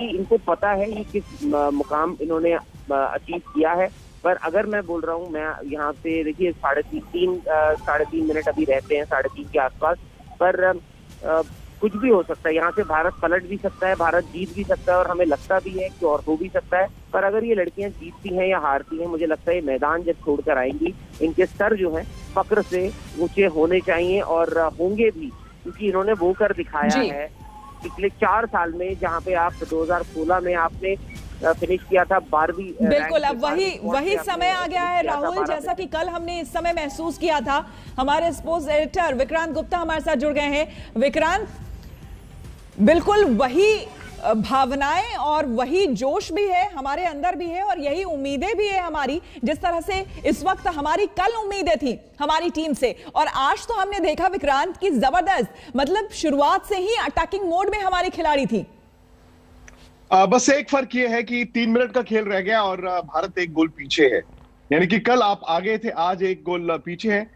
इनको पता है ये किस मुकाम इन्होंने अचीव किया है। पर अगर मैं बोल रहा हूँ, मैं यहाँ से देखिए साढ़े तीन मिनट अभी रहते हैं, 3:30 के आसपास। पर कुछ भी हो सकता है, यहाँ से भारत पलट भी सकता है, भारत जीत भी सकता है, और हमें लगता भी है कि और हो भी सकता है। पर अगर ये लड़कियां जीतती हैं या हारती हैं, मुझे लगता है ये मैदान जब छोड़कर आएंगी, इनके सर जो है फक्र से ऊंचे होने चाहिए, और होंगे भी, क्योंकि इन्होंने वो कर दिखाया है पिछले 4 साल में, जहाँ पे आप 2016 में आपने फिनिश किया था 12वीं। बिल्कुल, अब वही समय आ गया है राहुल, जैसा कि कल हमने इस समय महसूस किया था। हमारे स्पोर्ट्स एडिटर विक्रांत गुप्ता हमारे साथ जुड़ गए हैं। विक्रांत, बिल्कुल वही भावनाएं और वही जोश भी है हमारे अंदर भी है, और यही उम्मीदें भी है हमारी, जिस तरह से इस वक्त हमारी कल उम्मीदें थी हमारी टीम से, और आज तो हमने देखा विक्रांत की जबरदस्त, मतलब शुरुआत से ही अटैकिंग मोड में हमारी खिलाड़ी थी। बस एक फर्क ये है कि 3 मिनट का खेल रह गया और भारत 1 गोल पीछे है। यानी कि कल आप आगे थे, आज 1 गोल पीछे है।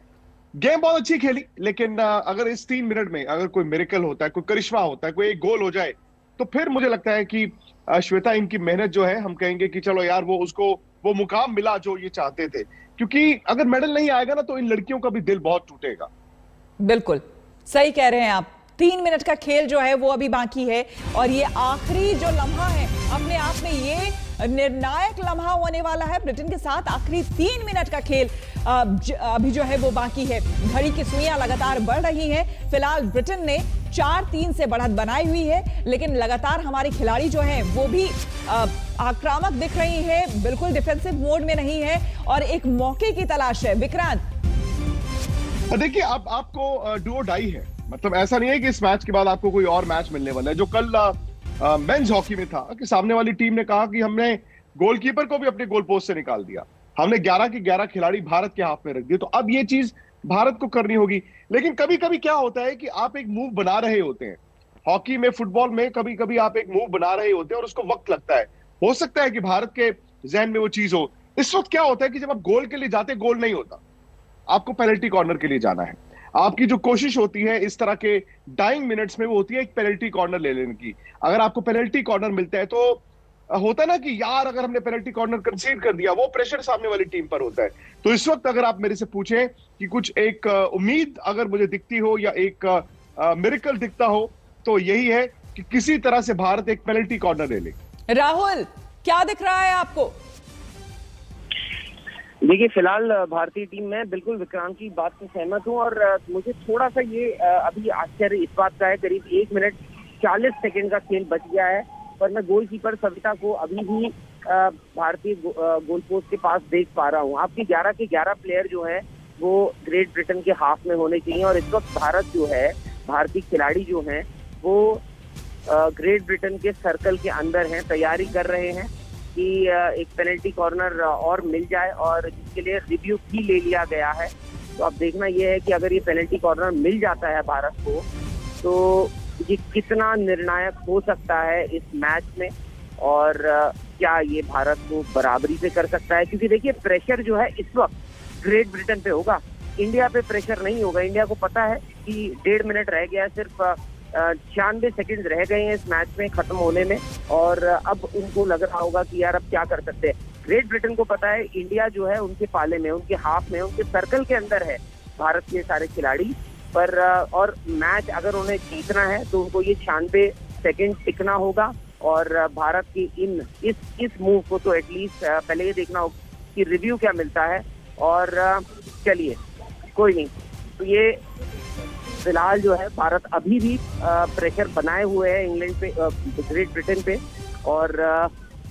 गेम बहुत अच्छी खेली, लेकिन अगर इस 3 मिनट में अगर कोई मिरेकल होता है, कोई करिश्मा होता है, कोई 1 गोल हो जाए, तो फिर मुझे लगता है कि श्वेता, इनकी मेहनत जो है, हम कहेंगे कि चलो यार, वो उसको वो मुकाम मिला जो ये चाहते थे। क्योंकि अगर मेडल नहीं आएगा ना, तो इन लड़कियों का भी दिल बहुत टूटेगा। बिल्कुल सही कह रहे हैं आप। 3 मिनट का खेल जो है वो अभी बाकी है, और ये आखिरी जो लम्हा है अपने आप में ये निर्णायक लम्हा होने वाला है ब्रिटेन के साथ। आखिरी 3 मिनट का खेल अभी जो है वो बाकी है। घड़ी की सुइयां लगातार बढ़ रही हैं। फिलहाल ब्रिटेन ने 4-3 से बढ़त बनाई हुई है, लेकिन लगातार हमारी खिलाड़ी जो है वो भी आक्रामक दिख रही है, बिल्कुल डिफेंसिव मोड में नहीं है, और एक मौके की तलाश है। विक्रांत, देखिए, अब आपको डू और डाई है। मतलब ऐसा नहीं है कि इस मैच के बाद आपको कोई और मैच मिलने वाला है, जो कल मेंस हॉकी में था कि सामने वाली टीम ने कहा कि हमने गोलकीपर को भी अपने गोल पोस्ट से निकाल दिया, हमने 11 के 11 खिलाड़ी भारत के हाथ में रख दिए। तो अब ये चीज भारत को करनी होगी। लेकिन कभी कभी क्या होता है कि आप एक मूव बना रहे होते हैं, हॉकी में, फुटबॉल में कभी कभी आप एक मूव बना रहे होते हैं और उसको वक्त लगता है। हो सकता है कि भारत के जहन में वो चीज हो। इस वक्त क्या होता है कि जब आप गोल के लिए जाते, गोल नहीं होता, आपको पेनल्टी कॉर्नर के लिए जाना है। आपकी जो कोशिश होती है इस तरह के डाइंग मिनट्स में, वो होती है एक पेनल्टी कॉर्नर ले लेने की। अगर आपको पेनल्टी कॉर्नर मिलता है, तो होता है ना कि यार, अगर हमने पेनल्टी कॉर्नर कंसीड कर दिया, वो प्रेशर सामने वाली टीम पर होता है। तो इस वक्त अगर आप मेरे से पूछें कि कुछ एक उम्मीद अगर मुझे दिखती हो या एक मिरेकल दिखता हो, तो यही है कि किसी तरह से भारत एक पेनल्टी कॉर्नर ले ले। राहुल, क्या दिख रहा है आपको? देखिए, फिलहाल भारतीय टीम में बिल्कुल विक्रांत की बात से सहमत हूँ, और मुझे थोड़ा सा ये अभी आश्चर्य इस बात का है, करीब 1 मिनट 40 सेकंड का खेल बच गया है, पर मैं गोलकीपर सविता को अभी भी भारतीय गोल पोस्ट के पास देख पा रहा हूँ। आपके 11 के 11 प्लेयर जो है वो ग्रेट ब्रिटेन के हाफ में होने चाहिए, और इस वक्त भारत जो है, भारतीय खिलाड़ी जो हैं वो ग्रेट ब्रिटेन के सर्कल के अंदर हैं, तैयारी कर रहे हैं कि एक पेनल्टी कॉर्नर और मिल जाए, और जिसके लिए रिव्यू भी ले लिया गया है। तो अब देखना यह है कि अगर ये पेनल्टी कॉर्नर मिल जाता है भारत को, तो ये कितना निर्णायक हो सकता है इस मैच में, और क्या ये भारत को बराबरी पे कर सकता है। क्योंकि देखिए, प्रेशर जो है इस वक्त ग्रेट ब्रिटेन पे होगा, इंडिया पे प्रेशर नहीं होगा। इंडिया को पता है कि 1.5 मिनट रह गया है, सिर्फ 96 सेकंड रह गए हैं इस मैच में खत्म होने में, और अब उनको लग रहा होगा कि यार अब क्या कर सकते हैं। ग्रेट ब्रिटेन को पता है इंडिया जो है उनके पाले में, उनके हाफ में, उनके सर्कल के अंदर है भारत के सारे खिलाड़ी पर, और मैच अगर उन्हें जीतना है तो उनको ये 96 सेकंड टिकना होगा, और भारत की इस मूव को तो एटलीस्ट पहले ये देखना होगा कि रिव्यू क्या मिलता है। और चलिए, कोई नहीं, तो ये फिलहाल जो है भारत अभी भी प्रेशर बनाए हुए है इंग्लैंड पे, ग्रेट ब्रिटेन पे, और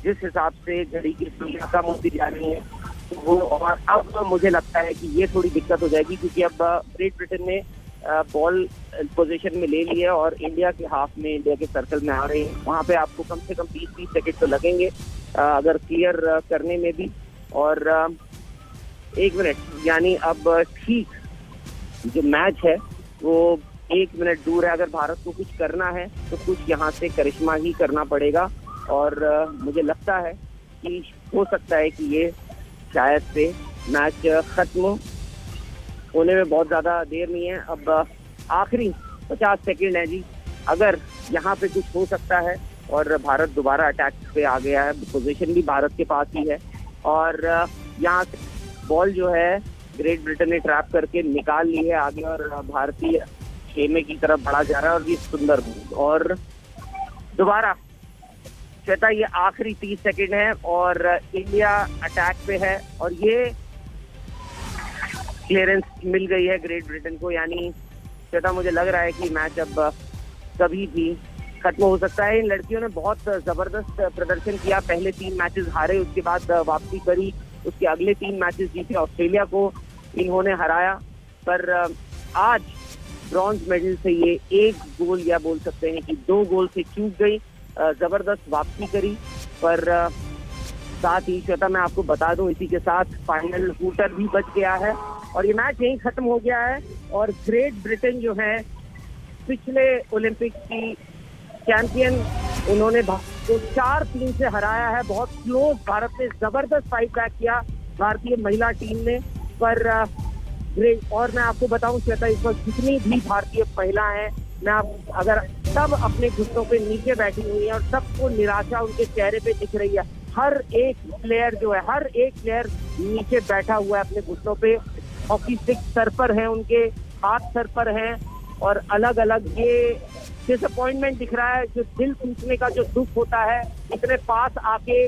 जिस हिसाब से घड़ी की सुइयां कम होती जा रही है वो, और अब मुझे लगता है कि ये थोड़ी दिक्कत हो जाएगी, क्योंकि अब ग्रेट ब्रिटेन ने बॉल पोजीशन में ले ली है और इंडिया के हाफ में, इंडिया के सर्कल में आ रहे हैं। वहाँ पे आपको कम से कम 20-30 सेकंड तो लगेंगे अगर क्लियर करने में भी, और 1 मिनट यानी अब ठीक जो मैच है वो 1 मिनट दूर है। अगर भारत को कुछ करना है तो कुछ यहाँ से करिश्मा ही करना पड़ेगा, और मुझे लगता है कि हो सकता है कि ये शायद से मैच खत्म होने में बहुत ज्यादा देर नहीं है। अब आखिरी 50 सेकंड है जी, अगर यहाँ पे कुछ हो सकता है और भारत दोबारा अटैक पे आ गया है। पोजीशन भी भारत के पास ही है और यहाँ से बॉल जो है ग्रेट ब्रिटेन ने ट्रैप करके निकाल ली है आगे और भारतीय खेमे की तरफ बढ़ा जा रहा है और ये सुंदर मूव। और दोबारा श्वेता ये आखिरी 30 सेकंड है और इंडिया अटैक पे है और ये क्लियरेंस मिल गई है ग्रेट ब्रिटेन को। यानी श्वेता मुझे लग रहा है कि मैच अब कभी भी खत्म हो सकता है। इन लड़कियों ने बहुत जबरदस्त प्रदर्शन किया, पहले 3 मैचेस हारे, उसके बाद वापसी करी, उसके अगले 3 मैचेस जीते, ऑस्ट्रेलिया को इन्होंने हराया। पर आज ब्रॉन्ज मेडल से ये 1 गोल या बोल सकते हैं कि 2 गोल से चूक गई, जबरदस्त वापसी करी। पर साथ ही श्वेता मैं आपको बता दूं इसी के साथ फाइनल हूटर भी बच गया है और ये मैच यहीं खत्म हो गया है। और ग्रेट ब्रिटेन जो है पिछले ओलंपिक की चैंपियन, उन्होंने भारत को 4-3 से हराया है। बहुत क्लोज भारत ने जबरदस्त फाइट बैक किया भारतीय महिला टीम ने। पर ग्रेट, और मैं आपको बताऊं श्वेता, इस वक्त जितनी भी भारतीय महिला हैं, अगर सब अपने घुटनों पे नीचे बैठी हुई है और सबको निराशा उनके चेहरे पे दिख रही है। हर एक प्लेयर जो है, हर एक प्लेयर नीचे बैठा हुआ है अपने घुटनों पे, हॉकी स्टिक सर पर है, उनके हाथ सर पर हैं और अलग अलग ये डिसअपॉइंटमेंट दिख रहा है, जो दिल टूटने का जो दुख होता है, इतने पास आके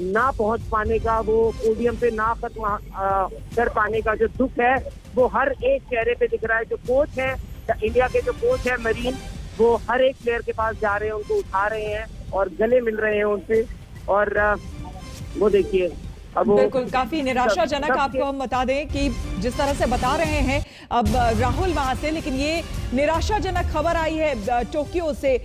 ना पहुंच पाने का, वो पोडियम पे ना कर पाने का जो दुख है, वो हर एक चेहरे पे दिख रहा है। जो कोच है इंडिया के, जो कोच है मरीन, वो हर एक प्लेयर के पास जा रहे हैं, उनको उठा रहे हैं और गले मिल रहे हैं उनसे। और वो देखिए अब बिल्कुल काफी निराशाजनक आपको हम बता दें कि जिस तरह से बता रहे हैं अब राहुल वहां से, लेकिन ये निराशाजनक खबर आई है टोक्यो से।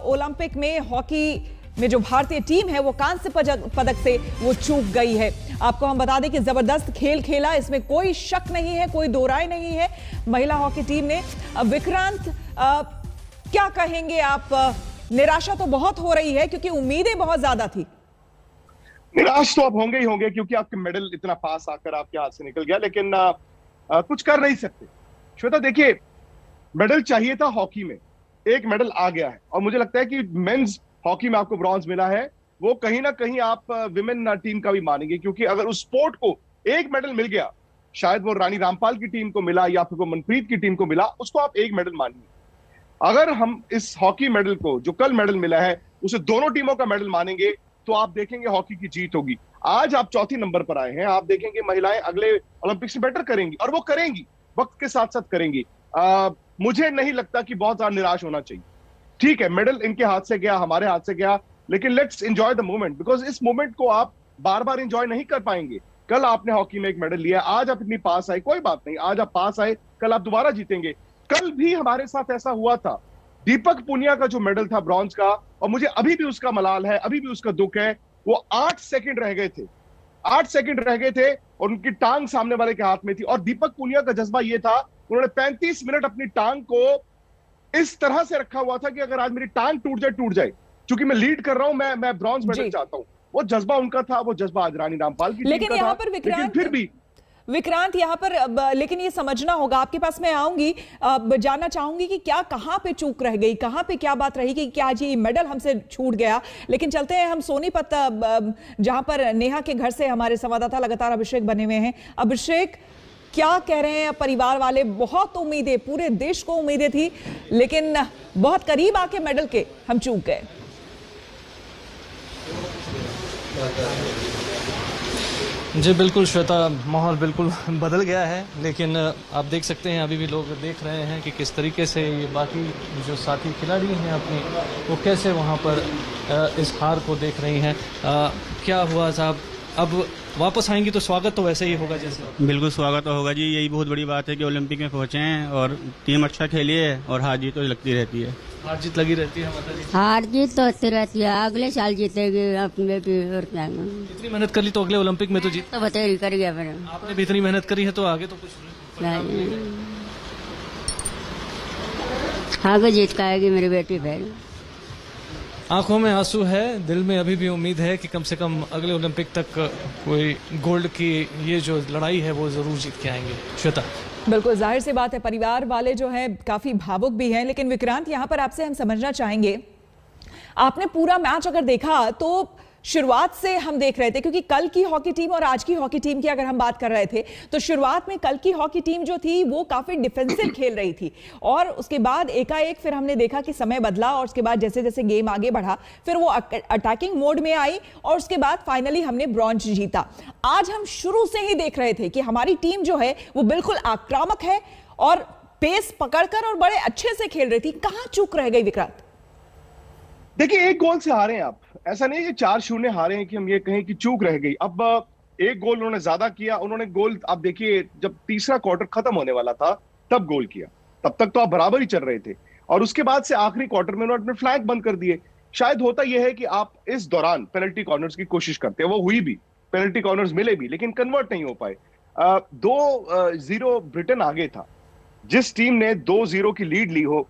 ओलंपिक में हॉकी में जो भारतीय टीम है वो कांस्य पदक से वो चूक गई है। आपको हम बता दें कि जबरदस्त खेल खेला, इसमें कोई शक नहीं है, कोई दो राय नहीं है महिला हॉकी टीम ने। विक्रांत, क्या कहेंगे आप? निराशा तो बहुत हो रही है क्योंकि उम्मीदें बहुत ज्यादा थी। निराश तो अब होंगे ही होंगे क्योंकि आपके मेडल इतना पास आकर आपके हाथ से निकल गया, लेकिन कुछ कर नहीं सकते। श्वेता देखिए, मेडल चाहिए था हॉकी में, एक मेडल आ गया है और मुझे लगता है कि मेंस हॉकी में आपको ब्रॉन्ज मिला है, वो कहीं ना कहीं आप विमेन टीम का भी मानेंगे, क्योंकि अगर उस स्पोर्ट को एक मेडल मिल गया, शायद वो रानी रामपाल की टीम को मिला या फिर वो मनप्रीत की टीम को मिला, उसको आप एक मेडल मानिए। अगर हम इस हॉकी मेडल को, जो कल मेडल मिला है, उसे दोनों टीमों का मेडल मानेंगे तो आप देखेंगे हॉकी की जीत होगी। आज आप चौथी नंबर पर आए हैं, आप देखेंगे महिलाएं अगले ओलंपिक्स में बेटर करेंगी और वो करेंगी, वक्त के साथ साथ करेंगी। मुझे नहीं लगता कि बहुत ज्यादा निराश होना चाहिए। ठीक है, मेडल इनके हाथ से गया, हमारे हाथ से गया, लेकिन let's enjoy the moment, because इस मोमेंट को आप बार बार एंजॉय नहीं कर पाएंगे। कल आपने हॉकी में एक मेडल लिया, आज आप इतनी पास आए, कोई बात नहीं, आज आप पास आए, कल आप दोबारा जीतेंगे। कल भी हमारे साथ ऐसा हुआ था, दीपक पुनिया का जो मेडल था ब्रॉन्ज का, और मुझे अभी भी उसका मलाल है, अभी भी उसका दुख है, वो 8 सेकंड रह गए थे, 8 सेकंड रह गए थे और उनकी टांग सामने वाले के हाथ में थी। और दीपक पुनिया का जज्बा ये था, उन्होंने 35 मिनट अपनी टांग को इस तरह से रखा हुआ था कि अगर आज मेरी टांग टूट जाए, क्योंकि मैं लीड कर रहा हूं, मैं ब्रॉन्ज मेडल चाहता हूं। वो जज्बा उनका था, वो जज्बा आज रानी रामपाल की टीम का था। लेकिन फिर भी विक्रांत यहाँ पर लेकिन ये समझना होगा, आपके पास मैं आऊंगी, जानना चाहूंगी कि क्या कहां पे चूक रह गई, कहां पे क्या बात रही कि क्या आज ये मेडल हमसे छूट गया। लेकिन चलते हैं हम सोनीपत, जहां पर नेहा के घर से हमारे संवाददाता लगातार अभिषेक बने हुए हैं। अभिषेक, क्या कह रहे हैं परिवार वाले? बहुत उम्मीदें, पूरे देश को उम्मीदें थी, लेकिन बहुत करीब आके मेडल के हम चूक गए। जी बिल्कुल श्वेता, माहौल बिल्कुल बदल गया है, लेकिन आप देख सकते हैं अभी भी लोग देख रहे हैं कि किस तरीके से ये बाकी जो साथी खिलाड़ी हैं अपनी, वो कैसे वहाँ पर इस हार को देख रही हैं। क्या हुआ साहब, अब वापस आएंगी तो स्वागत तो वैसे ही होगा जैसे? बिल्कुल स्वागत तो होगा जी, यही बहुत बड़ी बात है कि ओलंपिक में पहुंचे हैं और टीम अच्छा खेली है और हार जीत तो लगती रहती है। हार जीत लगी रहती है माता जी? हार जीत तो होती रहती है, अगले साल जीतेगी अपनी बेटी और क्या। इतनी मेहनत कर ली तो अगले ओलंपिक में तो जीत तो बतेरी कर गया फिर। आपने भी इतनी मेहनत करी है तो आगे तो कुछ आगे जीत का आएगी मेरी बेटी फिर। आंखों में आंसू है, दिल में अभी भी उम्मीद है कि कम से कम अगले ओलंपिक तक कोई गोल्ड की ये जो लड़ाई है वो जरूर जीत के आएंगे। श्वेता, बिल्कुल जाहिर सी बात है, परिवार वाले जो हैं काफी भावुक भी हैं। लेकिन विक्रांत, यहाँ पर आपसे हम समझना चाहेंगे, आपने पूरा मैच अगर देखा तो शुरुआत से हम देख रहे थे, क्योंकि कल की हॉकी टीम और आज की हॉकी टीम की अगर हम बात कर रहे थे तो शुरुआत में कल की हॉकी टीम जो थी वो काफी डिफेंसिव खेल रही थी, और उसके बाद एकाएक फिर हमने देखा कि समय बदला और उसके बाद जैसे जैसे गेम आगे बढ़ा फिर वो अटैकिंग मोड में आई और उसके बाद फाइनली हमने ब्रॉन्ज जीता। आज हम शुरू से ही देख रहे थे कि हमारी टीम जो है वो बिल्कुल आक्रामक है और पेस पकड़कर और बड़े अच्छे से खेल रही थी। कहां चूक रह गई विक्रांत? देखिए, एक गोल से हारे हैं आप, ऐसा नहीं है कि 4-0 हारे हैं कि हम ये कहें कि चूक रह गई। अब एक गोल उन्होंने ज्यादा किया, उन्होंने गोल, आप देखिए जब तीसरा क्वार्टर खत्म होने वाला था तब गोल किया, तब तक तो आप बराबर ही चल रहे थे, और उसके बाद से आखिरी क्वार्टर में उन्होंने अपने फ्लैंक बंद कर दिए। शायद होता यह है कि आप इस दौरान पेनल्टी कॉर्नर्स की कोशिश करते हैं, वो हुई भी, पेनल्टी कॉर्नर्स मिले भी, लेकिन कन्वर्ट नहीं हो पाए। 2-0 ब्रिटेन आगे था। जिस टीम ने 2-0 की लीड ली हो